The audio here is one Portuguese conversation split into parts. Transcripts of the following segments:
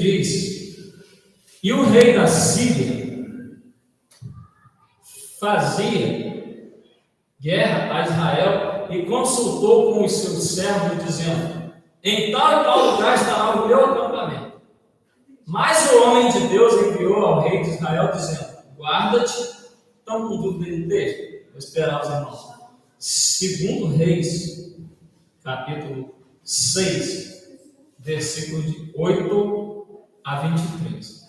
diz: e o rei da Síria fazia guerra a Israel e consultou com os seus servos, dizendo: em tal e tal lugar estará o meu acampamento. Mas o homem de Deus enviou ao rei de Israel, dizendo: guarda-te. Estão com dúvida no texto? Vou esperar os irmãos. Segundo Reis, capítulo 6, versículos de 8 a 23.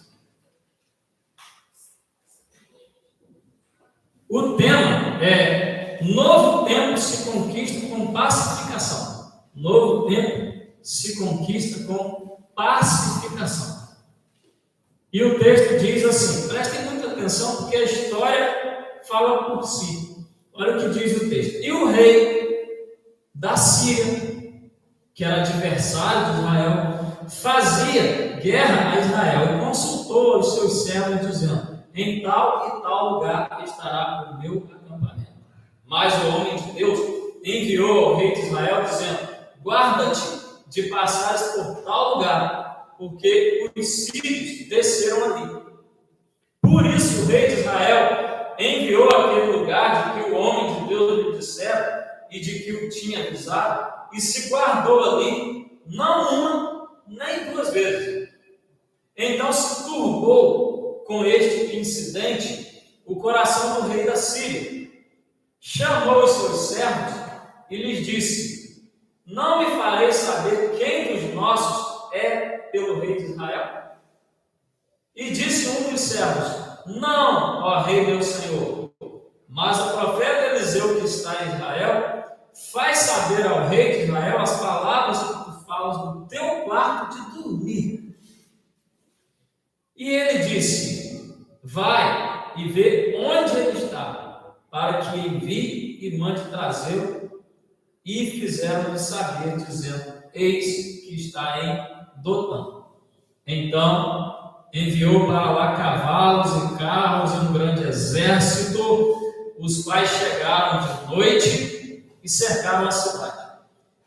O tema é: novo tempo se conquista com pacificação. Novo tempo se conquista com pacificação. E o texto diz assim, prestem muita atenção, porque a história fala por si. Olha o que diz o texto. E o rei da Síria, que era adversário de Israel, fazia guerra a Israel e consultou os seus servos, dizendo: em tal e tal lugar estará o meu acampamento. Mas o homem de Deus enviou ao rei de Israel, dizendo: guarda-te de passares por tal lugar, porque os sírios desceram ali. Por isso o rei de Israel enviou àquele lugar de que o homem de Deus lhe dissera e de que o tinha avisado, e se guardou ali, não uma nem duas vezes. Então se turbou com este incidente o coração do rei da Síria. Chamou os seus servos e lhes disse: não me farei saber quem dos nossos é pelo rei de Israel? E disse um dos servos: não, ó rei meu senhor, mas o profeta Eliseu que está em Israel faz saber ao rei de Israel as palavras que tu falas no teu quarto de dormir. E ele disse: vai e vê onde ele está, para que envie e mande trazê-lo. E fizeram-lhe saber, dizendo: eis que está em Dotã. Então enviou para lá cavalos e carros e um grande exército, os quais chegaram de noite e cercaram a cidade.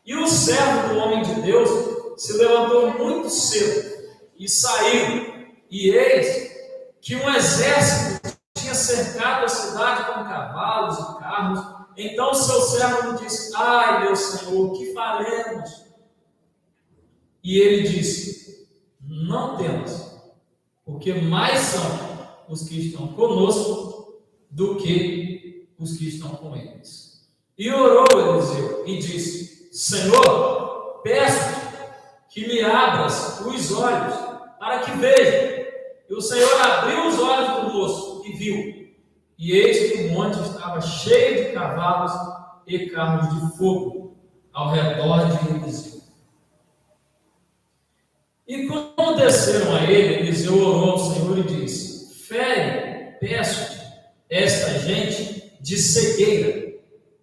E o servo do homem de Deus se levantou muito cedo e saiu, e eis que um exército tinha cercado a cidade com cavalos e carros. Então seu servo lhe disse: ai meu senhor, que faremos? E ele disse: não temas, porque mais são os que estão conosco do que os que estão com eles. E orou Eliseu e disse: Senhor, peço-te que me abras os olhos para que veja. E o Senhor abriu os olhos do moço e viu. E eis que o monte estava cheio de cavalos e carros de fogo ao redor de Eliseu. E quando desceram a ele, Eliseu orou ao Senhor e disse: fere, peço-te, esta gente de cegueira.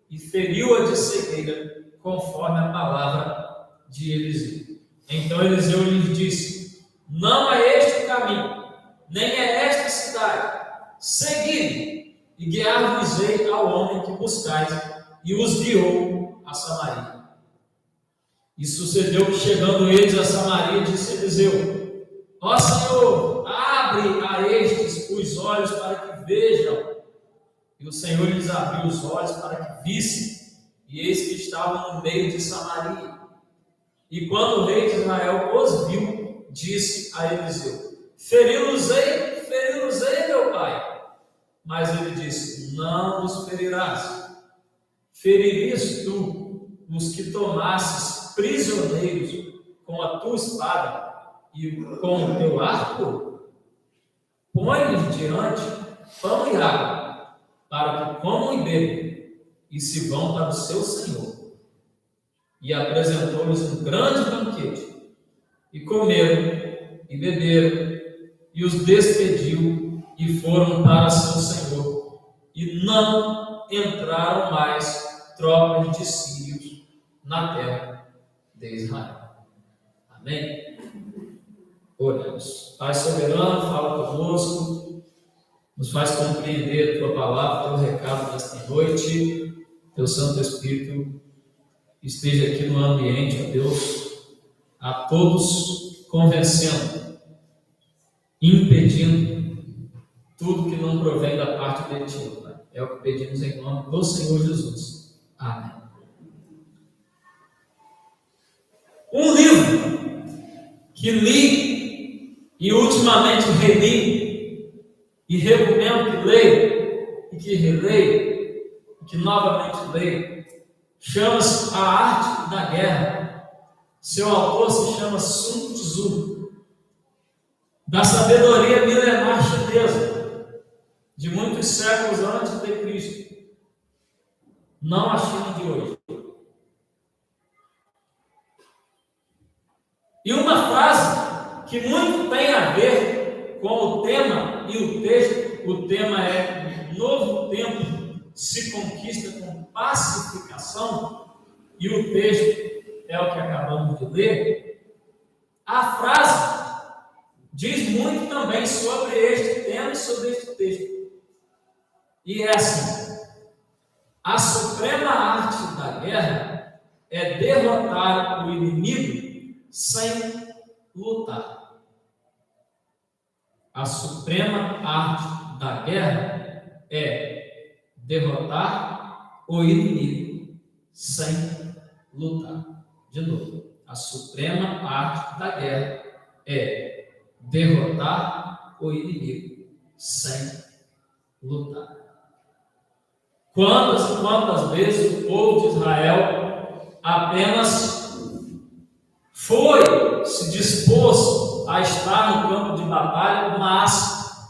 E feriu-a de cegueira, conforme a palavra de Eliseu. Então Eliseu lhes disse: não é este o caminho, nem é esta cidade. Segui-me, e guiar-vos-ei ao homem que buscais. E os guiou a Samaria. E sucedeu que, chegando eles a Samaria, disse Eliseu: ó Senhor, abre a estes os olhos para que vejam. E o Senhor lhes abriu os olhos para que vissem, e eis que estavam no meio de Samaria. E quando o rei de Israel os viu, disse a Eliseu: feri-los-ei, meu pai. Mas ele disse: não os ferirás. Feririas tu os que tomasses prisioneiros com a tua espada e com o teu arco? Põe-lhes diante pão e água, para que comam e bebam, e se vão para o seu senhor. E apresentou-lhes um grande banquete, e comeram e beberam, e os despediu, e foram para seu senhor. E não entraram mais tropas de sírios na terra de Israel. Amém? Oremos. Pai soberano, fala conosco, nos faz compreender a tua palavra, teu recado nesta noite. Teu Santo Espírito esteja aqui no ambiente, ó Deus, a todos convencendo impedindo tudo que não provém da parte de Ti, Pai. É o que pedimos em nome do Senhor Jesus. Amém. Um livro que li e ultimamente reli e recomendo que leia e que releia e que novamente leia, chama-se A Arte da Guerra. Seu autor se chama Sun Tzu, da sabedoria milenar chinesa, de muitos séculos antes de Cristo, não a China de hoje. E uma frase que muito tem a ver com o tema e o texto. O tema é: novo tempo se conquista com pacificação, e o texto é o que acabamos de ler. A frase diz muito também sobre este tema e sobre este texto. E é assim: a suprema arte da guerra é derrotar o inimigo sem lutar. A suprema arte da guerra é derrotar o inimigo sem lutar. De novo, a suprema arte da guerra é derrotar o inimigo sem lutar. Quantas e quantas vezes o povo de Israel apenas se dispôs a estar no campo de batalha, mas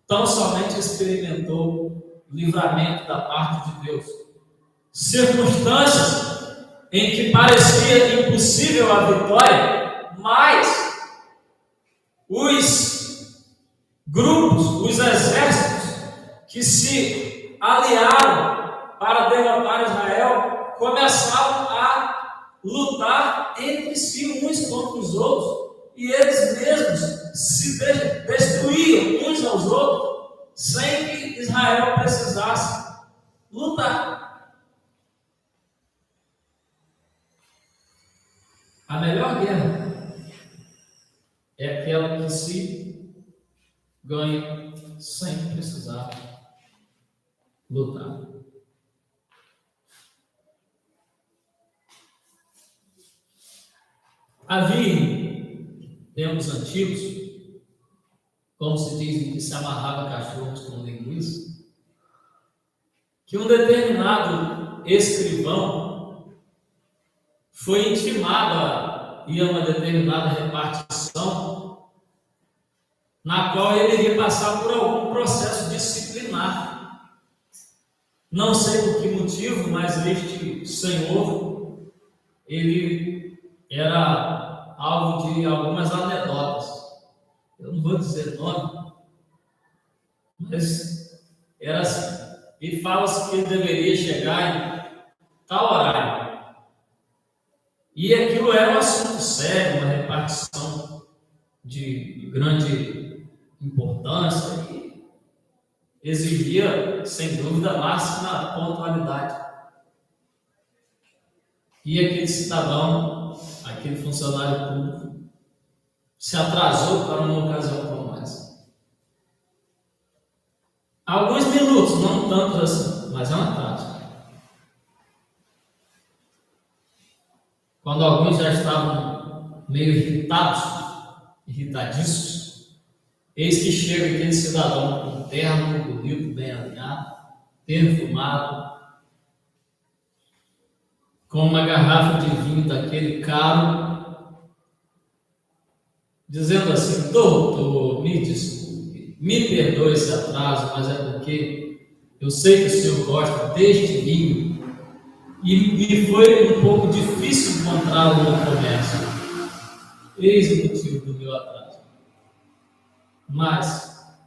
tão somente experimentou livramento da parte de Deus. Circunstâncias em que parecia impossível a vitória, mas os grupos, os exércitos que se aliaram para derrotar Israel começaram a lutar entre si uns contra os outros, e eles mesmos se destruíam uns aos outros, sem que Israel precisasse lutar. A melhor guerra é aquela que se ganha sem precisar lutar. Havia tempos antigos, como se diz, que se amarrava cachorros com linguiça, que um determinado escrivão foi intimado a ir a uma determinada repartição, na qual ele iria passar por algum processo disciplinar. Não sei por que motivo, mas este senhor, ele era alvo de algumas anedotas. Eu não vou dizer nome, mas era assim. E fala-se que ele deveria chegar em tal horário. E aquilo era um assunto sério, uma repartição de grande importância, e exigia, sem dúvida, máxima pontualidade. E aquele cidadão, aquele funcionário público, se atrasou para uma ocasião como essa. Alguns minutos, não tantos assim, mas é um atraso. Quando alguns já estavam meio irritadiços, eis que chega aquele cidadão com um terno bonito, bem alinhado, perfumado, com uma garrafa de vinho daquele caro, dizendo assim: doutor, me desculpe, me perdoe esse atraso, mas é porque eu sei que o senhor gosta deste vinho e foi um pouco difícil encontrá-lo no comércio. Eis o motivo do meu atraso. Mas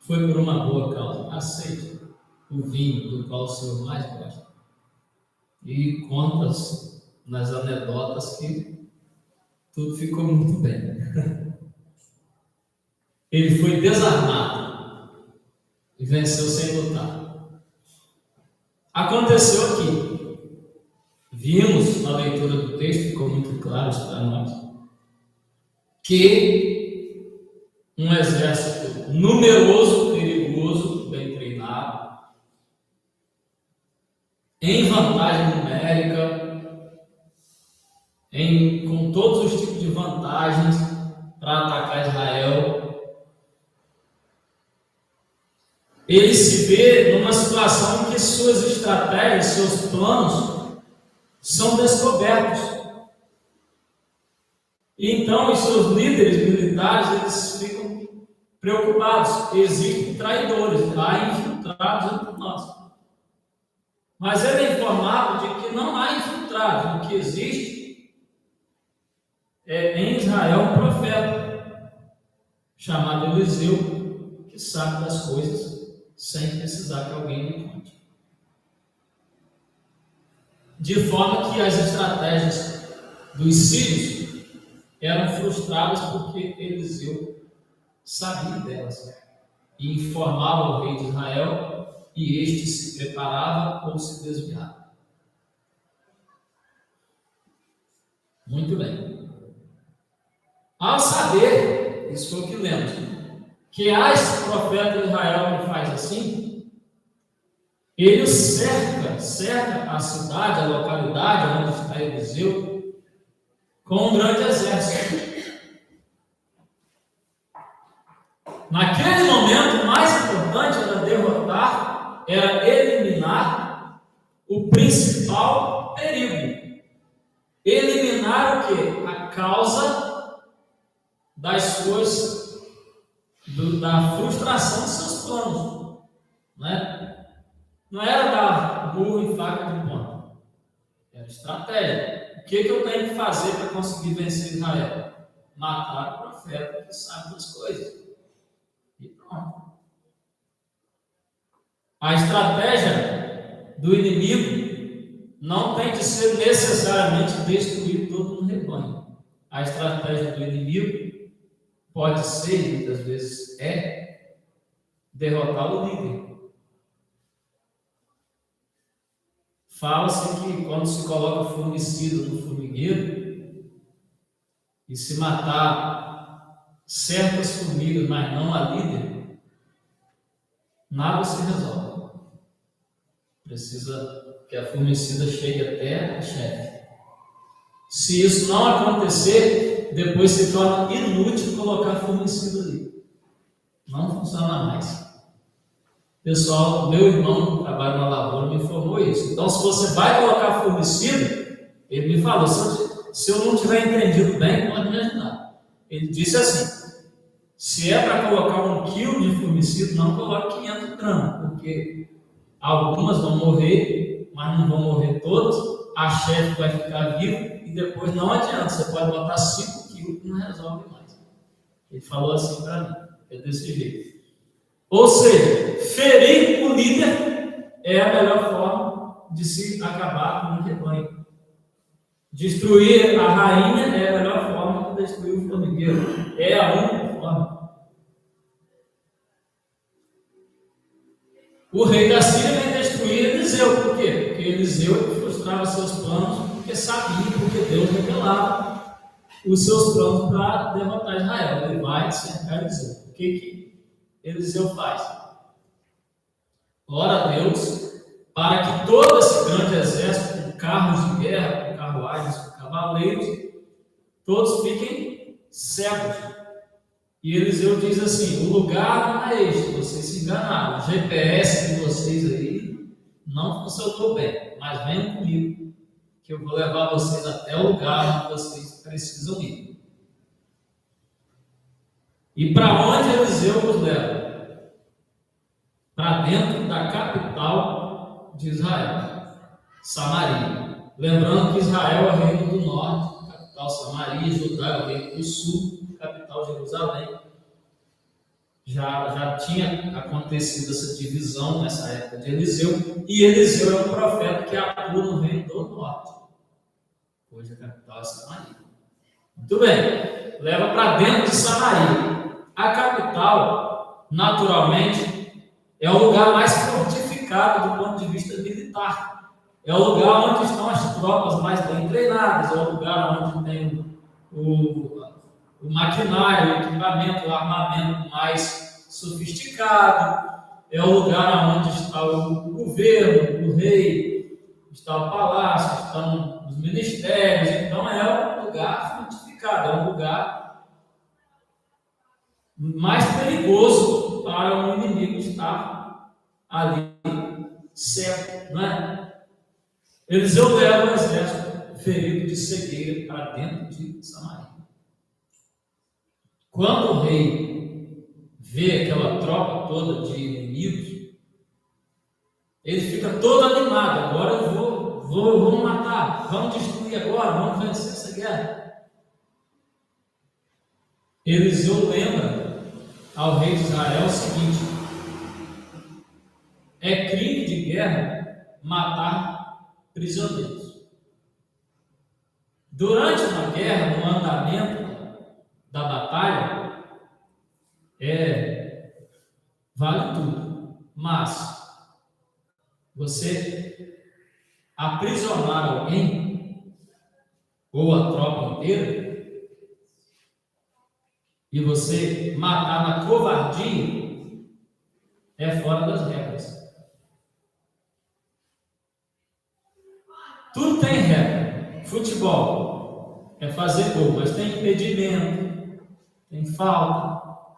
foi por uma boa causa. Aceite o vinho do qual o senhor mais gosta. E contas nas anedotas que tudo ficou muito bem. Ele foi desarmado e venceu sem lutar. Aconteceu aqui. Vimos na leitura do texto, ficou muito claro isso para nós, que exército numeroso, perigoso, bem treinado, em vantagem numérica, com todos os tipos de vantagens para atacar Israel. Ele se vê numa situação em que suas estratégias, seus planos são descobertos. E então os seus líderes militares, eles ficam preocupados. Existem traidores, há infiltrados entre nós. Mas ele é informado de que não há infiltrados. O que existe em Israel um profeta chamado Eliseu, que sabe das coisas sem precisar que alguém lhe conte. De forma que as estratégias dos sírios eram frustradas porque Eliseu sabia delas e informava o rei de Israel, e este se preparava ou se desviava. Muito bem. Ao saber, isso foi o que lemos, que há esse profeta de Israel que faz assim, ele cerca a cidade, a localidade onde está Eliseu, com um grande exército. Naquele momento, o mais importante era eliminar o principal perigo. Eliminar o quê? A causa das suas, da frustração dos seus planos. Né? Não era dar burro em faca de ponta. Era estratégia. O que eu tenho que fazer para conseguir vencer Israel? Matar o profeta que sabe das coisas. E pronto. A estratégia do inimigo não tem de ser necessariamente destruir todo um rebanho. A estratégia do inimigo pode ser, muitas vezes derrotar o líder. Fala-se que quando se coloca formicida no formigueiro e se matar certas formigas, mas não a líder, nada se resolve. Precisa que a formicida chegue até a chefe. Se isso não acontecer, depois se torna inútil colocar formicida ali. Não funciona mais. Pessoal, meu irmão que trabalha na lavoura me informou isso. Então, se você vai colocar formicida, ele me falou, se eu não tiver entendido bem, pode me ajudar. Ele disse assim, se é para colocar 1 quilo de formicida, não coloque 500 gramas, porque algumas vão morrer, mas não vão morrer todas, a chefe vai ficar viva e depois não adianta, você pode botar 5 quilos que não resolve mais. Ele falou assim para mim, é desse jeito. Ou seja, ferir o líder é a melhor forma de se acabar com o rebanho. Destruir a rainha é a melhor forma de destruir o formigueiro. É a única forma. O rei da Síria vem destruir Eliseu. Por quê? Porque Eliseu frustrava seus planos, porque sabia, porque Deus revelava os seus planos para derrotar Israel. Ele vai cercar Eliseu. O que Eliseu faz? Ora a Deus para que todo esse grande exército, com carros de guerra, com carruagens, com cavaleiros, todos fiquem cegos. E Eliseu diz assim, o lugar não é este, vocês se enganaram, o GPS de vocês aí não funcionou bem, mas venham comigo, que eu vou levar vocês até o lugar onde vocês precisam ir. E para onde Eliseu os leva? Para dentro da capital de Israel, Samaria. Lembrando que Israel é o reino do norte, capital Samaria, Judá é o reino do sul, capital Jerusalém. Já tinha acontecido essa divisão nessa época de Eliseu, e Eliseu é um profeta que atua no reino do norte. Hoje a capital é Samaria. Muito bem, leva para dentro de Samaria. A capital, naturalmente, é o lugar mais fortificado do ponto de vista militar. É o lugar onde estão as tropas mais bem treinadas, é o lugar onde tem o maquinário, o equipamento, o armamento mais sofisticado, é o lugar onde está o governo, o rei, está o palácio, estão os ministérios. Então é um lugar fortificado, é um lugar mais perigoso para um inimigo estar ali certo, não é? Eliseu leva o exército ferido de cegueira para dentro de Samaria. Quando o rei vê aquela tropa toda de inimigos, ele fica todo animado. Agora vamos matar, vamos destruir agora, vamos vencer essa guerra. Eliseu lembra ao rei de Israel o seguinte: é crime de guerra matar prisioneiros. Durante uma guerra, no andamento da batalha, vale tudo, mas você aprisionar alguém ou a tropa inteira e você matar na covardia é fora das regras. Tudo tem regra. Futebol é fazer gol, mas tem impedimento, tem falta,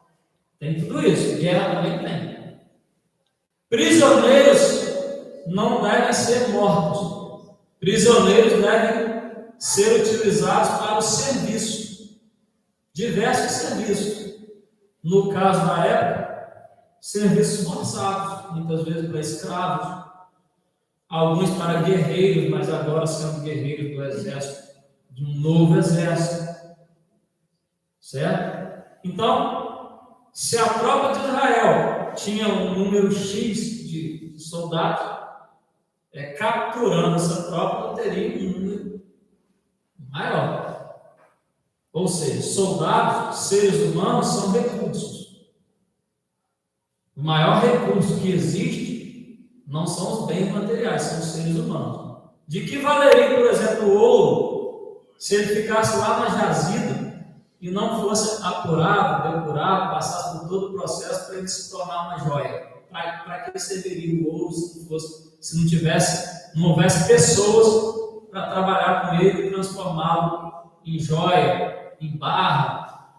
tem tudo isso. Guerra também tem. Prisioneiros não devem ser mortos. Prisioneiros devem ser utilizados para o serviço. Diversos serviços. No caso da época, serviços forçados, muitas vezes para escravos, alguns para guerreiros, mas agora sendo guerreiros do exército, de um novo exército. Certo? Então, se a tropa de Israel tinha um número X de soldados, capturando essa tropa, teria um número maior. Ou seja, soldados, seres humanos, são recursos. O maior recurso que existe não são os bens materiais, são os seres humanos. De que valeria, por exemplo, o ouro, se ele ficasse lá na jazida e não fosse apurado, depurado, passasse por todo o processo para ele se tornar uma joia? Para que serviria o ouro se não houvesse pessoas para trabalhar com ele e transformá-lo em joia, em barra,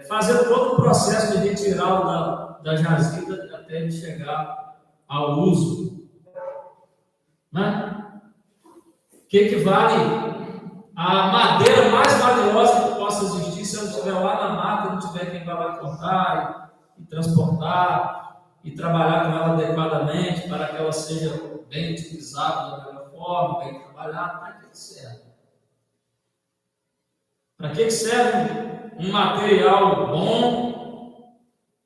fazer todo o processo de retirá-lo da jazida até ele chegar ao uso. Né? O que vale a madeira mais valiosa que possa existir se ela estiver lá na mata, não tiver quem vá lá cortar e transportar e trabalhar com ela adequadamente para que ela seja bem utilizada da melhor forma, bem trabalhada? Para que serve? Para que serve um material bom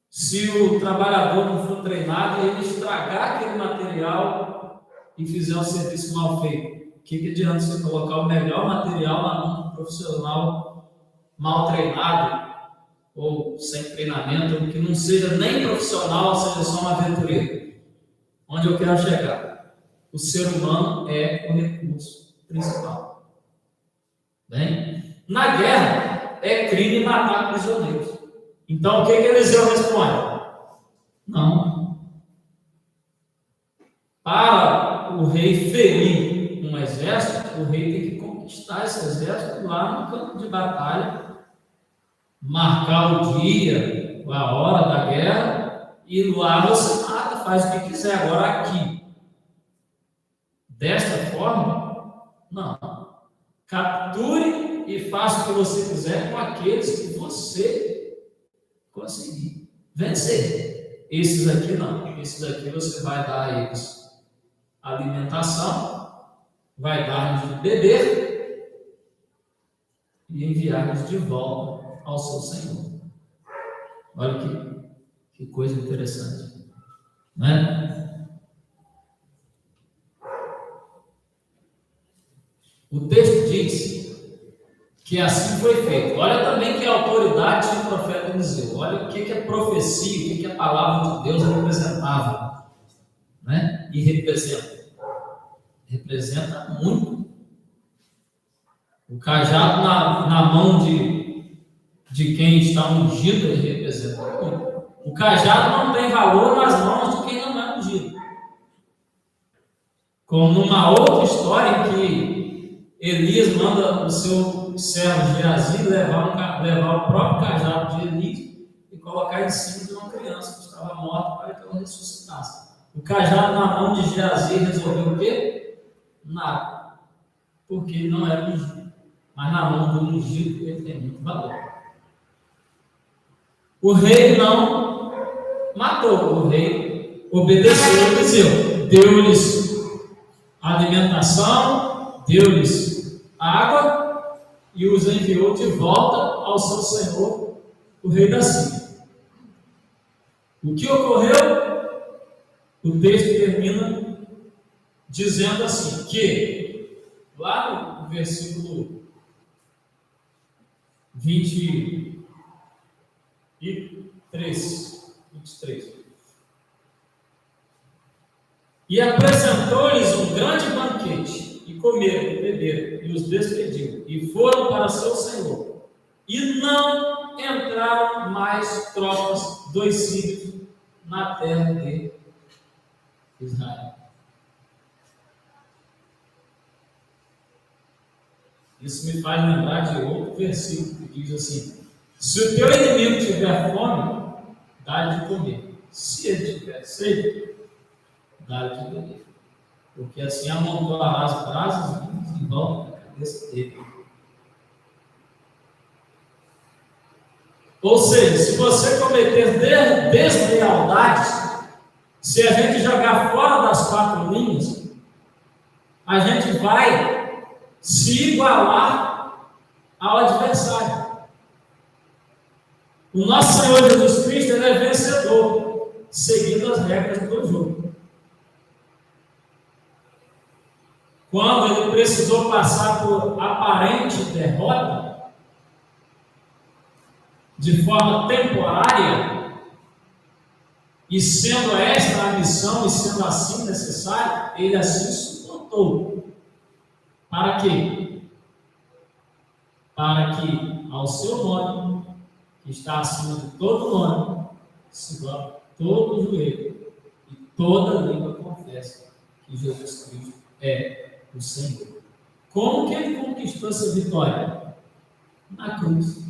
se o trabalhador não for treinado e ele estragar aquele material e fizer um serviço mal feito? O que adianta você colocar o melhor material na mão de um profissional mal treinado ou sem treinamento, ou que não seja nem profissional, seja só um aventureiro? Onde eu quero chegar? O ser humano é o recurso principal. Bem, na guerra é crime matar prisioneiros. Então o que Eliseu responde? Não. Para o rei ferir um exército, o rei tem que conquistar esse exército lá no campo de batalha, marcar o dia, a hora da guerra, e lá você mata, faz o que quiser. Agora aqui, desta forma, não. Capture e faça o que você quiser com aqueles que você conseguir vencer. Esses aqui não. Esses aqui você vai dar a eles alimentação, vai dar-lhes de beber e enviar-lhes de volta ao seu Senhor. Olha que coisa interessante, né? O texto diz que assim foi feito. Olha também que a autoridade do profeta Eliseu. Olha o que é profecia, o que a palavra de Deus representava, né? E representa muito. O cajado na mão de de quem está ungido, ele representa muito. O cajado não tem valor nas mãos de quem não é ungido. Como numa outra história em que Elias manda o seu servo Geazi levar o próprio cajado de Elias e colocar em cima de uma criança que estava morta para que ela ressuscitasse. O cajado na mão de Geazi resolveu o quê? Nada. Porque ele não era ungido. Mas na mão do ungido ele tem muito valor. O rei não matou, o rei obedeceu a Eliseu, deu-lhes alimentação, deu-lhes água e os enviou de volta ao seu senhor, o rei da Síria. O que ocorreu? O texto termina dizendo assim, que lá no versículo 23. E apresentou-lhes um grande banquete, e comeram, e beberam, e os despediu, e foram para seu senhor. E não entraram mais tropas dos sírios na terra de Israel. Isso me faz lembrar de outro versículo que diz assim: se o teu inimigo tiver fome, dá-lhe de comer. Se ele tiver sede, dá-lhe de beber. Porque assim amontoará as brasas em volta da cabeça dele. Ou seja, se você cometer deslealdades, se a gente jogar fora das 4 linhas, a gente vai se igualar ao adversário. O nosso Senhor Jesus Cristo ele é vencedor, seguindo as regras do jogo. Quando ele precisou passar por aparente derrota, de forma temporária, e sendo esta a missão e sendo assim necessário, ele assim suportou. Para quê? Para que ao seu nome, que está acima de todo nome, se dobre todo o joelho e toda língua confesse que Jesus Cristo é o Senhor. Como que ele conquistou essa vitória? Na cruz.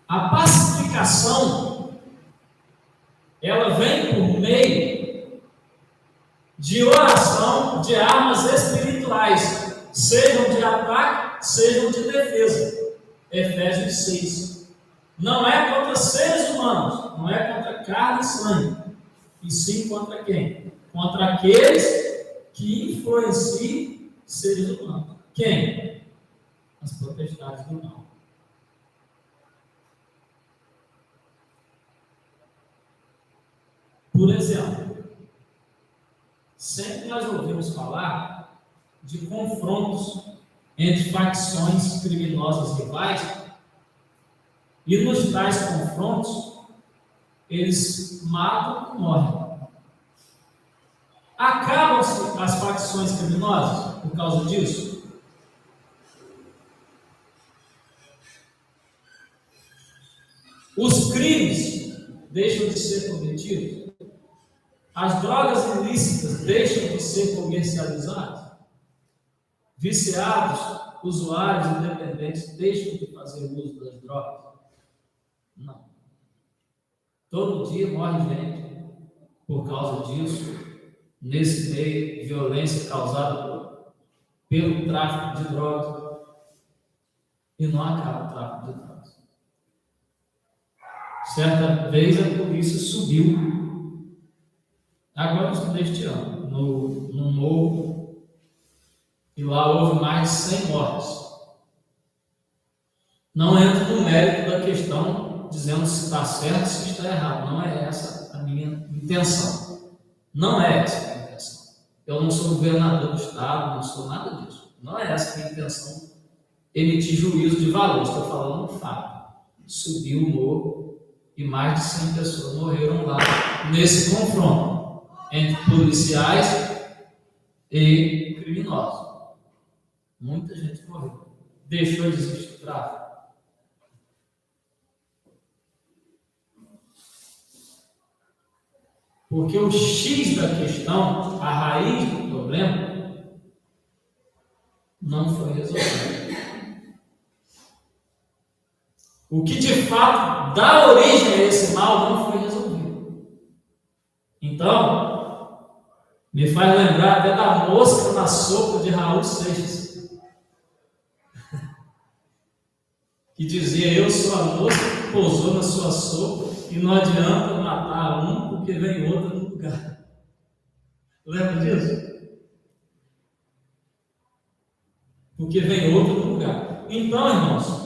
A pacificação, ela vem por meio de oração de armas espirituais, sejam de ataque, sejam de defesa. Efésios 6. Não é contra seres humanos, não é contra carne e sangue, e sim contra quem? Contra aqueles que influenciam seres humanos. Quem? As potestades do mal. Por exemplo, sempre nós ouvimos falar de confrontos entre facções criminosas rivais, e nos tais confrontos, eles matam e morrem. Acabam-se as facções criminosas por causa disso? Os crimes deixam de ser cometidos? As drogas ilícitas deixam de ser comercializadas? Viciados, usuários independentes deixam de fazer uso das drogas? Não. Todo dia morre gente por causa disso. Nesse meio, violência causada pelo tráfico de drogas. E não acaba o tráfico de drogas. Certa vez a polícia subiu, agora neste ano, no morro, e lá houve mais de 100 mortes. Não entro no mérito da questão, dizendo se está certo, se está errado. Não é essa a minha intenção. Não é essa a minha intenção. Eu não sou governador do estado, não sou nada disso. Não é essa a minha intenção, emitir juízo de valor. Estou falando um fato. Subiu o morro e mais de 100 pessoas morreram lá nesse confronto entre policiais e criminosos. criminosos. Muita gente morreu. Deixou de existir o tráfico. Porque o X da questão, a raiz do problema, não foi resolvido. O que de fato dá origem a esse mal não foi resolvido. Então, me faz lembrar até da mosca na sopa de Raul Seixas, que dizia: eu sou a mosca que pousou na sua sopa e não adianta matar um porque vem outro no lugar. Lembra disso? Porque vem outro no lugar. Então, irmãos,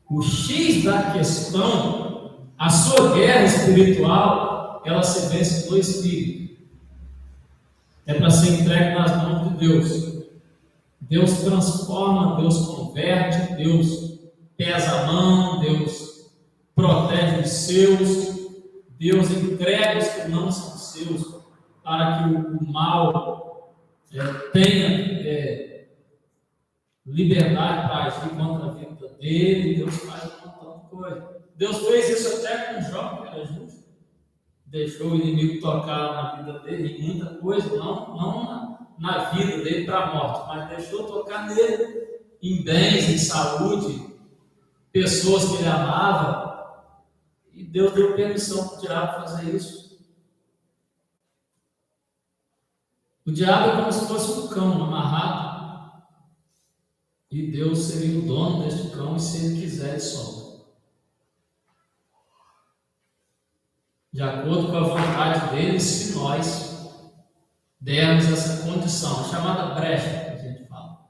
o X da questão, a sua guerra espiritual, ela se vence no Espírito. É para ser entregue nas mãos de Deus. Deus transforma, Deus converte, Deus pesa a mão, Deus protege os seus, Deus entrega os que não são seus, para que o mal tenha liberdade para agir contra a vida dele. Deus faz um montão de coisa. Deus fez isso até com Jó, que era justo. Deixou o inimigo tocar na vida dele em muita coisa, não na vida dele para a morte, mas deixou tocar nele em bens, em saúde, pessoas que ele amava. E Deus deu permissão para o diabo fazer isso. O diabo é como se fosse um cão amarrado. E Deus seria o dono deste cão, e se ele quiser, ele solta. De acordo com a vontade dele, se nós dermos essa condição, chamada brecha, que a gente fala.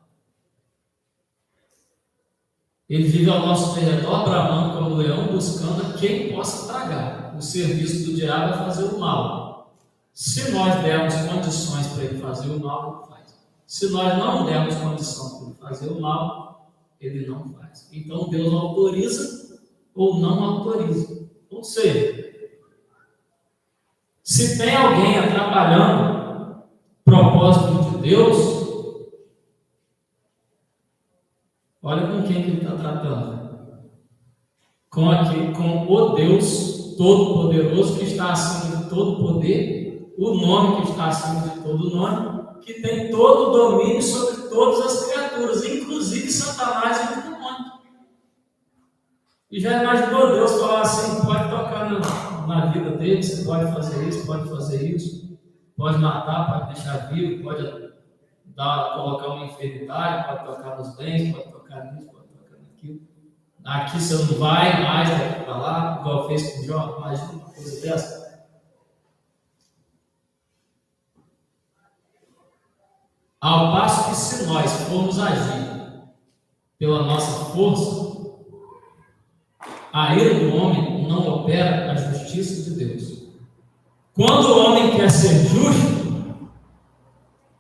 Ele vive ao nosso redor, bramando como leão, buscando a quem possa tragar. O serviço do diabo é fazer o mal. Se nós dermos condições para ele fazer o mal, ele faz. Se nós não dermos condição para ele fazer o mal, ele não faz. Então Deus autoriza ou não autoriza. Ou seja, se tem alguém atrapalhando o propósito de Deus, olha com quem que ele está tratando. Com o Deus Todo-Poderoso, que está acima de todo poder, o nome que está acima de todo nome, que tem todo o domínio sobre todas as criaturas, inclusive Satanás e o demônio. E já imaginou Deus falar assim: pode tocar na vida dele, você pode fazer isso, pode matar, pode deixar vivo, pode colocar uma enfermidade, pode tocar nos bens, pode tocar nisso, pode tocar naquilo. Aqui você não vai mais daqui para lá, igual fez com o Jó. Imagina uma coisa dessa. Ao passo que, se nós formos agir pela nossa força, a ira do homem não opera a justiça de Deus. Quando o homem quer ser justo,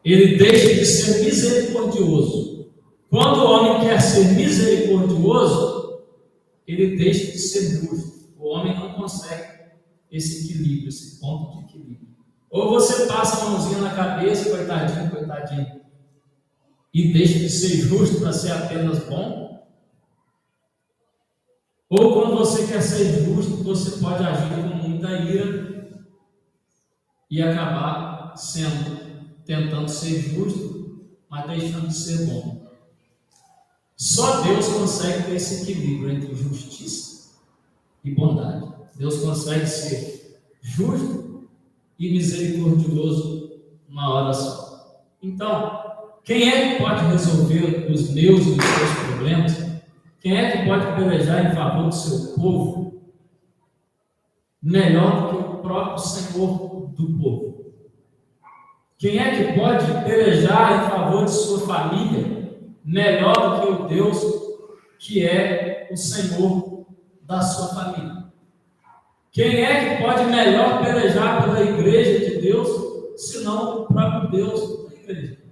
ele deixa de ser misericordioso. Quando o homem quer ser misericordioso, ele deixa de ser justo. O homem não consegue esse equilíbrio, esse ponto de equilíbrio. Ou você passa a mãozinha na cabeça, coitadinho, coitadinho, e deixa de ser justo para ser apenas bom. Ou quando você quer ser justo, você pode agir com muita ira e acabar tentando ser justo, mas deixando de ser bom. Só Deus consegue ter esse equilíbrio entre justiça e bondade. Deus consegue ser justo e misericordioso uma hora só. Então, quem é que pode resolver os meus e os seus problemas? Quem é que pode pelejar em favor do seu povo melhor do que o próprio Senhor do povo? Quem é que pode pelejar em favor de sua família melhor do que o Deus que é o Senhor da sua família? Quem é que pode melhor pelejar pela igreja de Deus, senão o próprio Deus da igreja?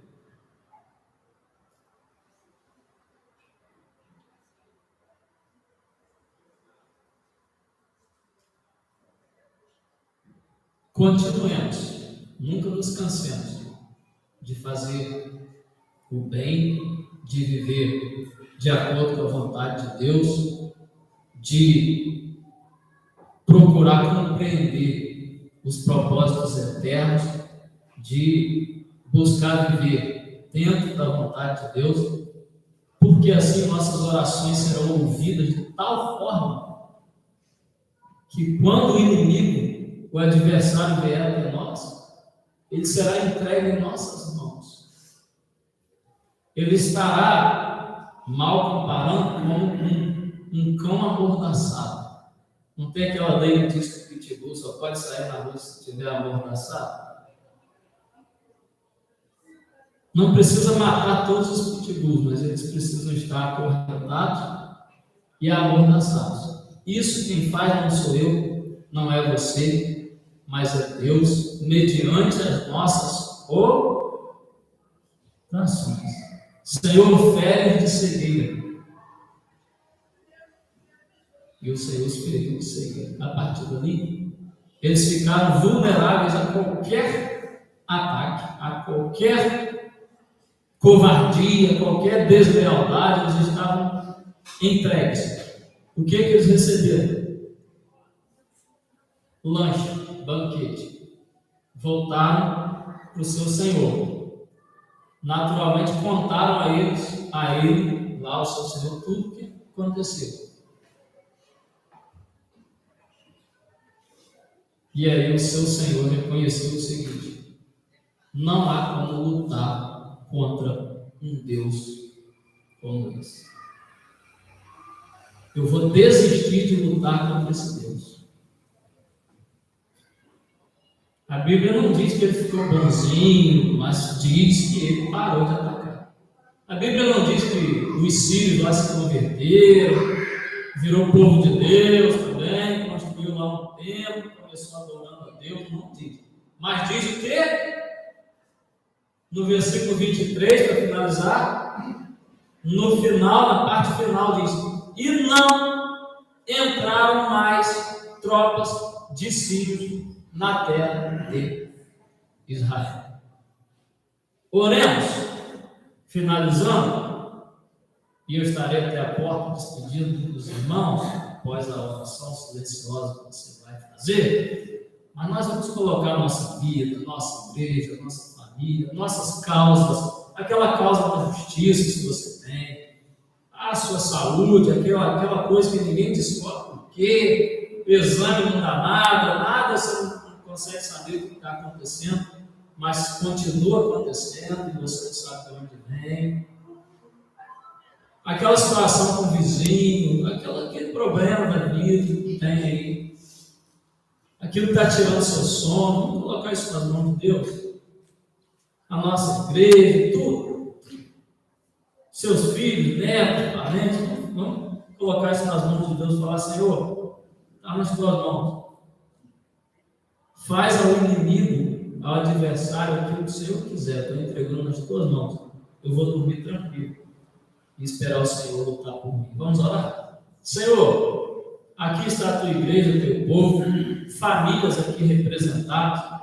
Continuemos, nunca nos cansemos. de fazer o bem, de viver de acordo com a vontade de Deus, de procurar compreender os propósitos eternos, de buscar viver dentro da vontade de Deus, porque assim nossas orações serão ouvidas de tal forma que quando o inimigo, o adversário vier até nós, ele será entregue em nossas mãos. Ele estará, mal comparando, como um cão amordaçado. Não tem aquela lei que diz que o pitbull só pode sair na rua se estiver amordaçado? Não precisa matar todos os pitbulls, mas eles precisam estar acorrentados e amordaçados. Isso quem faz não sou eu, não é você, mas é Deus, mediante as nossas orações. Senhor, fere de cegueira. E o Senhor os feriu de cegueira. A partir dali, eles ficaram vulneráveis a qualquer ataque, a qualquer covardia, qualquer deslealdade. Eles estavam entregues. O que eles receberam? Lanche, banquete. Voltaram para o seu Senhor. Naturalmente contaram a ele, lá o seu Senhor, tudo o que aconteceu. E aí o seu Senhor reconheceu o seguinte: não há como lutar contra um Deus como esse. Eu vou desistir de lutar contra esse Deus. A Bíblia não diz que ele ficou bonzinho, mas diz que ele parou de atacar. A Bíblia não diz que os sírios lá se converteram, virou povo de Deus também, construiu lá um templo, começou adorando a Deus, não diz. Mas diz o quê? No versículo 23, para finalizar, no final, na parte final, diz: e não entraram mais tropas de sírios na terra de Israel. Oremos, finalizando, e eu estarei até a porta despedindo dos irmãos, após a oração silenciosa que você vai fazer, mas nós vamos colocar nossa vida, nossa igreja, nossa família, nossas causas, aquela causa da justiça que você tem, a sua saúde, aquela coisa que ninguém descobre por quê, o exame não dá nada, você não consegue saber o que está acontecendo, mas continua acontecendo e você não sabe de onde vem. Aquela situação com o vizinho, aquele problema da vida que tem aí, aquilo que está tirando seu sono, vamos colocar isso nas mãos de Deus. A nossa igreja, tudo. Seus filhos, netos, parentes, vamos colocar isso nas mãos de Deus e falar: Senhor, está nas tuas mãos. Faz ao inimigo, ao adversário, aquilo que o Senhor quiser. Estou entregando nas tuas mãos. Eu vou dormir tranquilo e esperar o Senhor lutar por mim. Vamos orar? Senhor, aqui está a tua igreja, o teu povo, famílias aqui representadas,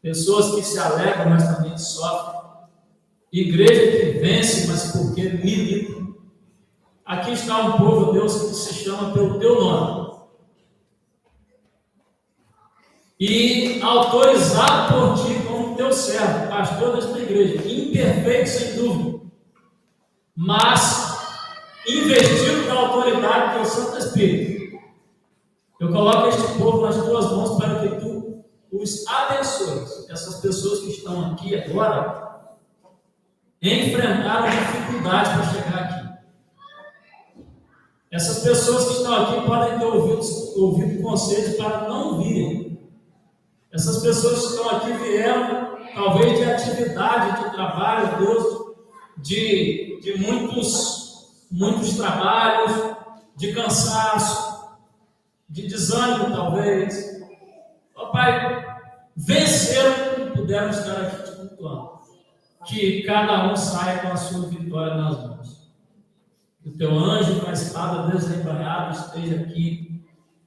pessoas que se alegram, mas também sofrem, igreja que vence, mas porque milita. Aqui está um povo, Deus, que se chama pelo teu nome, e autorizado por ti como teu servo, pastor desta igreja, imperfeito sem dúvida, mas investido com a autoridade do teu Santo Espírito. Eu coloco este povo nas tuas mãos para que tu os abençoes. Essas pessoas que estão aqui agora enfrentaram dificuldades para chegar aqui. Essas pessoas que estão aqui podem ter ouvido conselhos para não virem. Essas pessoas que estão aqui vieram, talvez, de atividade, de trabalho, Deus, de muitos trabalhos, de cansaço, de desânimo, talvez. Ó Pai, venceram e puderam estar aqui te cultuando. Que cada um saia com a sua vitória nas mãos. Que o teu anjo com a espada desembanhada esteja aqui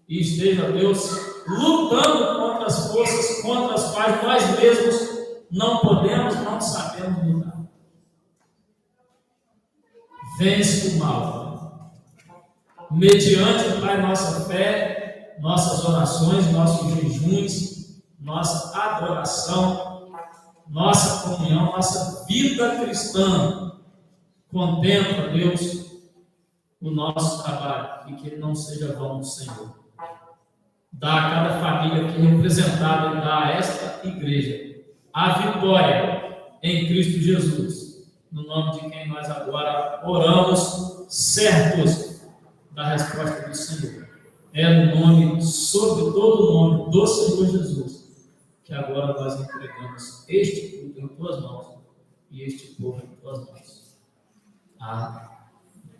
e esteja, Deus, lutando contra as forças contra as quais nós mesmos não podemos, não sabemos lutar. Vence o mal. Mediante, Pai, nossa fé, nossas orações, nossos jejuns, nossa adoração, nossa comunhão, nossa vida cristã. Contempla, Deus, o nosso trabalho e que ele não seja vão do Senhor. Dá a cada família aqui representada, dá a esta igreja a vitória em Cristo Jesus. No nome de quem nós agora oramos, certos da resposta do Senhor. É no nome, sobre todo o nome do Senhor Jesus, que agora nós entregamos este culto em tuas mãos e este povo em tuas mãos. Amém.